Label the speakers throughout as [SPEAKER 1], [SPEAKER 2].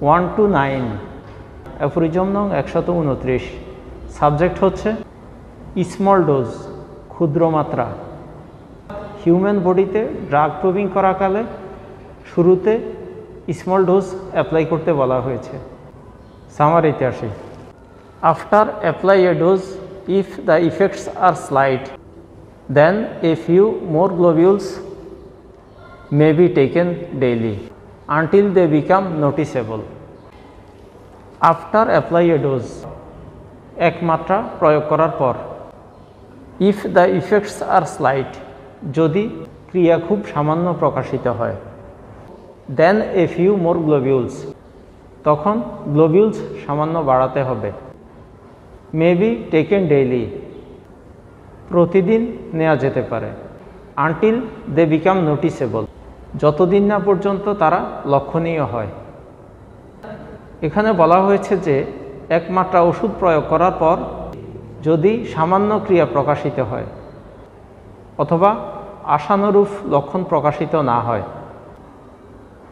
[SPEAKER 1] 1 to 9 aphorism নং 129 subject হচ্ছে small dose ক্ষুদ্র মাত্রা। হিউম্যান বডিতে ড্রাগ প্রবিং করাকালে শুরুতে স্মল ডোজ অ্যাপ্লাই করতে বলা হয়েছে। সামারিতে আসি। After apply a dose if the effects are slight then a few more globules may be taken daily until they become noticeable. After apply a dose এক মাত্রা প্রয়োগ করার পর, if the effects are slight যদি ক্রিয়া খুব সামান্য প্রকাশিত হয়, then a few more globules তখন গ্লোবিউলস সামান্য বাড়াতে হবে। মে বি টেকেন ডেইলি প্রতিদিন নেওয়া যেতে পারে। আনটিল দে বিকাম নোটিসেবল যতদিন না পর্যন্ত তারা লক্ষণীয় হয়। এখানে বলা হয়েছে যে এক মাত্রা ওষুধ প্রয়োগ করার পর যদি সামান্য ক্রিয়া প্রকাশিত হয় অথবা আশানুরূপ লক্ষণ প্রকাশিত না হয়,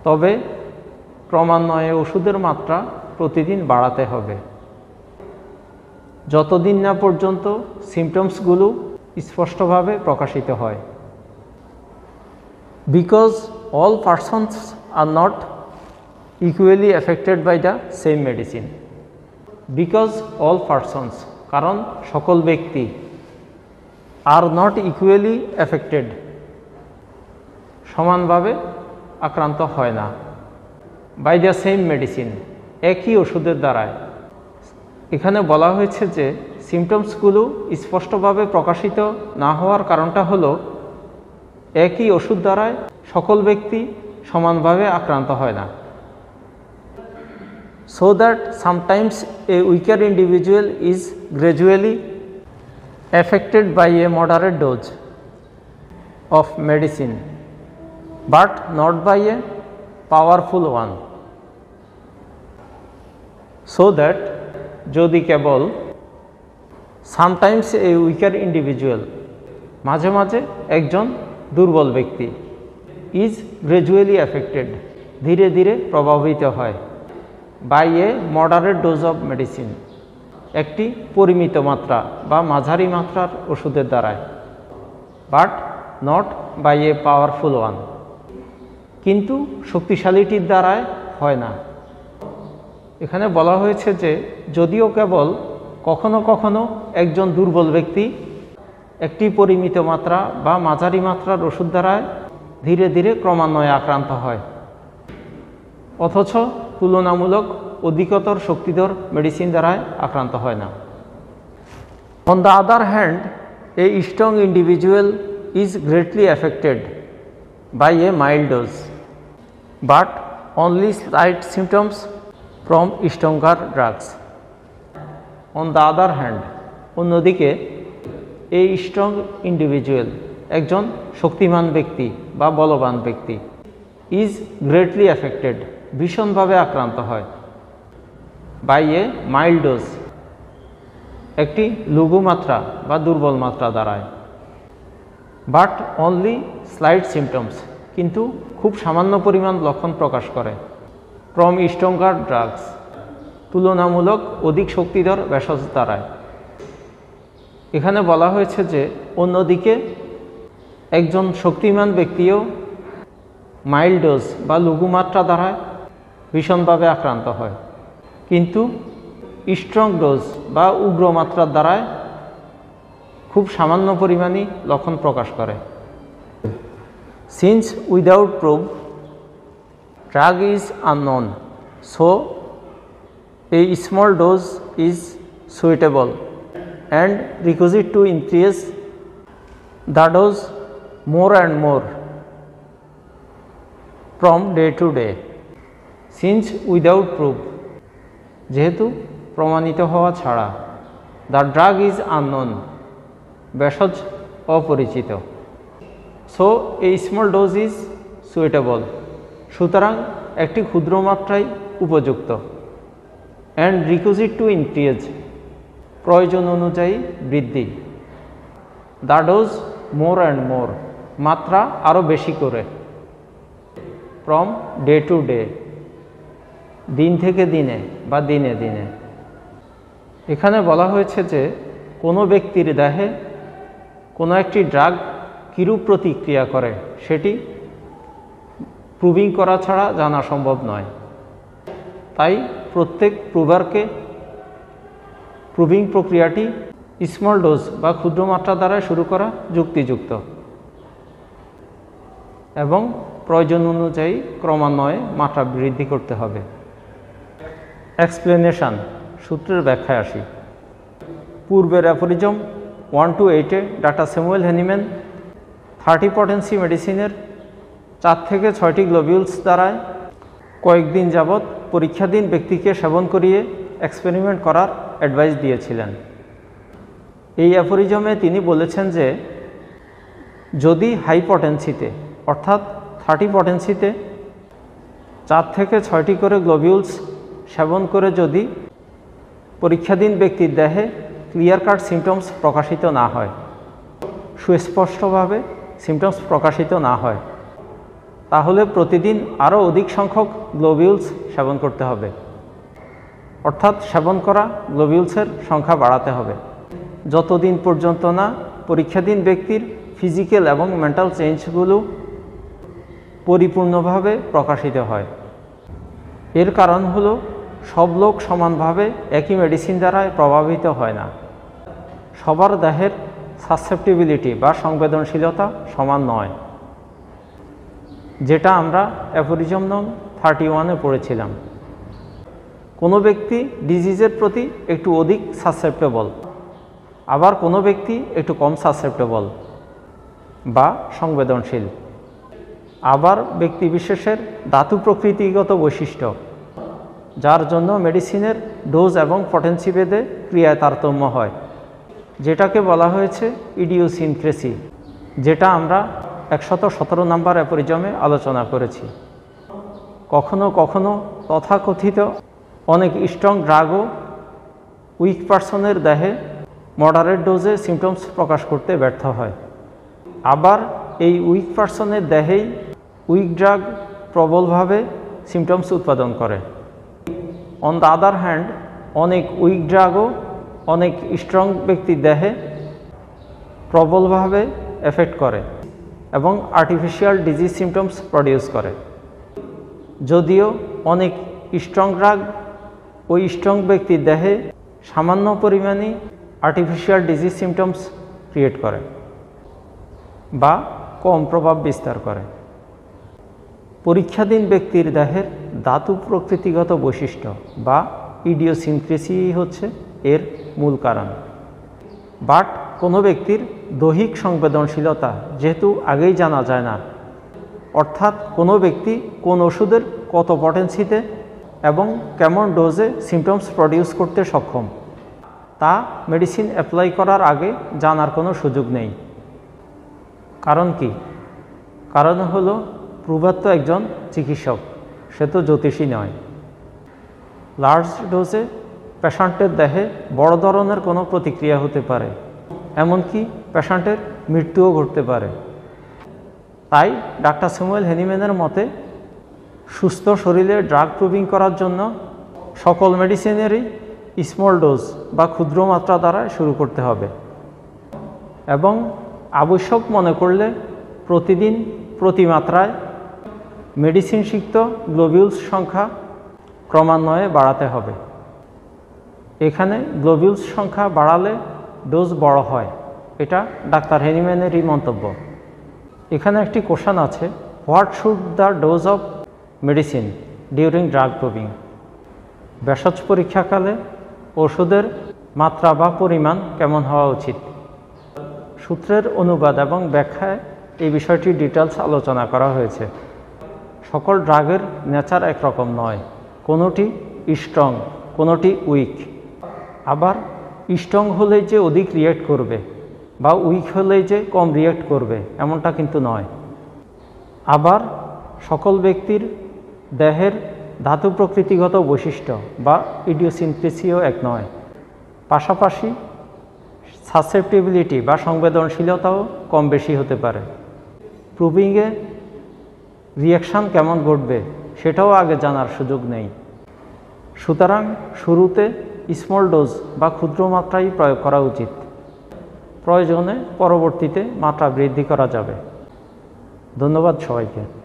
[SPEAKER 1] তবে ক্রমান্বয়ে ওষুধের মাত্রা প্রতিদিন বাড়াতে হবে যতদিন না পর্যন্ত সিমটমসগুলো স্পষ্টভাবে প্রকাশিত হয়। Because all persons are not equally affected by the same medicine. Because all persons কারণ সকল ব্যক্তি, আর নট ইকুয়ালি এফেক্টেড সমানভাবে আক্রান্ত হয় না, বাই দ্য সেম মেডিসিন একই ওষুধের দ্বারায়। এখানে বলা হয়েছে যে সিমটমসগুলো স্পষ্টভাবে প্রকাশিত না হওয়ার কারণটা হলো একই ওষুধ দ্বারায় সকল ব্যক্তি সমানভাবে আক্রান্ত হয় না। So that sometimes a weaker individual is gradually affected by a moderate dose of medicine but not by a powerful one. So that যদি কেবল sometimes a weaker individual মাঝে মাঝে একজন দুর্বল ব্যক্তি is gradually affected ধীরে ধীরে প্রভাবিত হয় by a moderate dose of medicine একটি পরিমিত মাত্রা বা মাঝারি মাত্রার ওষুধের দ্বারায়, but not by a powerful one কিন্তু শক্তিশালীটির দ্বারায় হয় না। এখানে বলা হয়েছে যে যদিও কেবল কখনো কখনো একজন দুর্বল ব্যক্তি একটি পরিমিত মাত্রা বা মাঝারি মাত্রার ওষুধ দ্বারায় ধীরে ধীরে ক্রমান্বয়ে আক্রান্ত হয়, অথচ তুলনামূলক অধিকতর শক্তিধর মেডিসিন দ্বারায় আক্রান্ত হয় না। On the other hand a strong individual is greatly affected by a mild dose but only slight symptoms from stronger drugs. On the other hand অন্যদিকে এই স্ট্রং ইন্ডিভিজুয়াল একজন শক্তিমান ব্যক্তি বা বলবান ব্যক্তি ইজ গ্রেটলি এফেক্টেড ভীষণভাবে আক্রান্ত হয় বাই এ মাইল্ড ডোজ একটি লঘু মাত্রা বা দুর্বল মাত্রা দ্বারায়, বাট অনলি স্লাইট সিমটমস কিন্তু খুব সামান্য পরিমাণ লক্ষণ প্রকাশ করে, ফ্রম স্ট্রঙ্গার ড্রাগস তুলনামূলক অধিক শক্তিধর ভেষজ দ্বারায়। এখানে বলা হয়েছে যে অন্যদিকে একজন শক্তিমান ব্যক্তিও মাইল্ড ডোজ বা লঘুমাত্রা দ্বারা ভীষণভাবে আক্রান্ত হয়, কিন্তু স্ট্রং ডোজ বা উগ্র মাত্রার দ্বারায় খুব সামান্য পরিমাণই লক্ষণ প্রকাশ করে। Since without proof drug is unknown, so a small dose is suitable and requisite to increase the dose more and more from day to day. Since without proof যেহেতু প্রমাণিত হওয়া ছাড়া, the drug is unknown ভেষজ অপরিচিত, so a small dose is suitable সুতরাং একটি ক্ষুদ্র মাত্রায় উপযুক্ত, and requisite to increase প্রয়োজন অনুযায়ী বৃদ্ধি, the dose more and more মাত্রা আরও বেশি করে, ফ্রম ডে টু ডে দিন থেকে দিনে বা দিনে দিনে। এখানে বলা হয়েছে যে কোনো ব্যক্তির দেহে কোনো একটি ড্রাগ কিরূপ প্রতিক্রিয়া করে সেটি প্রুভিং করা ছাড়া জানা সম্ভব নয়। তাই প্রত্যেক প্রুভারকে প্রুভিং প্রক্রিয়াটি স্মল ডোজ বা ক্ষুদ্র মাত্রা দ্বারা শুরু করা যুক্তিযুক্ত এবং প্রয়োজন অনুযায়ী ক্রমান্বয়ে মাত্রা বৃদ্ধি করতে হবে। এক্সপ্লেনেশন, সূত্রের ব্যাখ্যায় আসি। পূর্বের অ্যাফোরিজম 1-8-এ ডাক্তার স্যামুয়েল হ্যানিম্যান 30 পটেন্সি মেডিসিনের 4 থেকে 6টি গ্লোবিউলস দ্বারায় কয়েকদিন যাবৎ পরীক্ষাধীন ব্যক্তিকে সেবন করিয়ে এক্সপেরিমেন্ট করার অ্যাডভাইস দিয়েছিলেন। এই অ্যাফোরিজমে তিনি বলেছেন যে যদি হাই পটেন্সিতে অর্থাৎ 30 পটেন্সিতে 4 থেকে 6টি করে গ্লোবিউলস সেবন করে যদি পরীক্ষাধীন ব্যক্তির দেহে ক্লিয়ার কাট সিমটমস প্রকাশিত না হয়, সুস্পষ্টভাবে সিমটমস প্রকাশিত না হয়, তাহলে প্রতিদিন আরও অধিক সংখ্যক গ্লোবিউলস সেবন করতে হবে, অর্থাৎ সেবন করা গ্লোবিউলসের সংখ্যা বাড়াতে হবে যতদিন পর্যন্ত না পরীক্ষাধীন ব্যক্তির ফিজিক্যাল এবং মেন্টাল চেঞ্জগুলো পরিপূর্ণভাবে প্রকাশিত হয়। এর কারণ হলো সব লোক সমানভাবে একই মেডিসিন দ্বারা প্রভাবিত হয় না। সবার দেহের সাসেপ্টিবিলিটি বা সংবেদনশীলতা সমান নয়, যেটা আমরা অ্যাফোরিজম নং 31-এ পড়েছিলাম। কোনো ব্যক্তি ডিজিজের প্রতি একটু অধিক সাসেপ্টেবল, আবার কোনো ব্যক্তি একটু কম সাসেপ্টেবল বা সংবেদনশীল। আবার ব্যক্তিবিশেষের ধাতু প্রকৃতিগত বৈশিষ্ট্য, যার জন্য মেডিসিনের ডোজ এবং পটেন্সি ভেদে ক্রিয়ায় তারতম্য হয়, যেটাকে বলা হয়েছে ইডিওসিনক্রেসি, যেটা আমরা 117 নম্বর অ্যাফোরিজমে আলোচনা করেছি। কখনো কখনো তথাকথিত অনেক স্ট্রং ড্রাগও উইক পারসনের দেহে মডারেট ডোজে সিমটমস প্রকাশ করতে ব্যর্থ হয়। আবার এই উইক পারসনের দেহেই উইক ড্রাগ প্রবলভাবে সিমটমস উৎপাদন করে। অন দ্য আদার হ্যান্ড, অনেক উইক ড্রাগও অনেক স্ট্রং ব্যক্তির দেহে প্রবলভাবে এফেক্ট করে এবং আর্টিফিশিয়াল ডিজিজ সিমটমস প্রডিউস করে। যদিও অনেক স্ট্রং ড্রাগ ওই স্ট্রং ব্যক্তির দেহে সামান্য পরিমাণে আর্টিফিশিয়াল ডিজিজ সিমটমস ক্রিয়েট করে বা কম প্রভাব বিস্তার করে। পরীক্ষাধীন ব্যক্তির দেহের ধাতু প্রকৃতিগত বৈশিষ্ট্য বা ইডিওসিনক্রেসি হচ্ছে এর মূল কারণ। বাট কোনো ব্যক্তির দৈহিক সংবেদনশীলতা যেহেতু আগেই জানা যায় না, অর্থাৎ কোনো ব্যক্তি কোন ওষুধের কত পটেন্সিতে এবং কেমন ডোজে সিমটমস প্রডিউস করতে সক্ষম, তা মেডিসিন অ্যাপ্লাই করার আগে জানার কোনো সুযোগ নেই। কারণ কি? কারণ হলো প্রুভার তো একজন চিকিৎসক, সে তো জ্যোতিষী নয়। লার্জ ডোজে পেশেন্টের দেহে বড় ধরনের কোনো প্রতিক্রিয়া হতে পারে, এমনকি পেশেন্টের মৃত্যুও ঘটতে পারে। তাই ডাক্তার স্যামুয়েল হ্যানিম্যানের মতে সুস্থ শরীরে ড্রাগ প্রুভিং করার জন্য সকল মেডিসিনেরই স্মল ডোজ বা ক্ষুদ্র মাত্রা দ্বারা শুরু করতে হবে এবং আবশ্যক মনে করলে প্রতিদিন প্রতি মাত্রায় মেডিসিন সিক্ত গ্লোবিউলস সংখ্যা ক্রমান্বয়ে বাড়াতে হবে। এখানে গ্লোবিউলস সংখ্যা বাড়ালে ডোজ বড় হয়, এটা ডাক্তার হ্যানিম্যানেরই মন্তব্য। এখানে একটি কোশ্চেন আছে, what should the dose of medicine during drug proving? ভেষজ পরীক্ষাকালে ওষুধের মাত্রা বা পরিমাণ কেমন হওয়া উচিত? সূত্রের অনুবাদ এবং ব্যাখ্যায় এই বিষয়টি ডিটেলস আলোচনা করা হয়েছে। সকল ড্রাগের নেচার একরকম নয়, কোনোটি স্ট্রং, কোনোটি উইক। আবার স্ট্রং হলেই যে অধিক রিয়্যাক্ট করবে বা উইক হলেই যে কম রিয়্যাক্ট করবে এমনটা কিন্তু নয়। আবার সকল ব্যক্তির দেহের ধাতু প্রকৃতিগত বৈশিষ্ট্য বা ইডিওসিনক্রেসিও এক নয়। পাশাপাশি সাসেপ্টিবিলিটি বা সংবেদনশীলতাও কম বেশি হতে পারে। প্রুভিংয়ে রিয়াকশান কেমন ঘটবে সেটাও আগে জানার সুযোগ নেই। সুতরাং শুরুতে স্মল ডোজ বা ক্ষুদ্র মাত্রায় প্রয়োগ করা উচিত। প্রয়োজনে পরবর্তীতে মাত্রা বৃদ্ধি করা যাবে। ধন্যবাদ সবাইকে।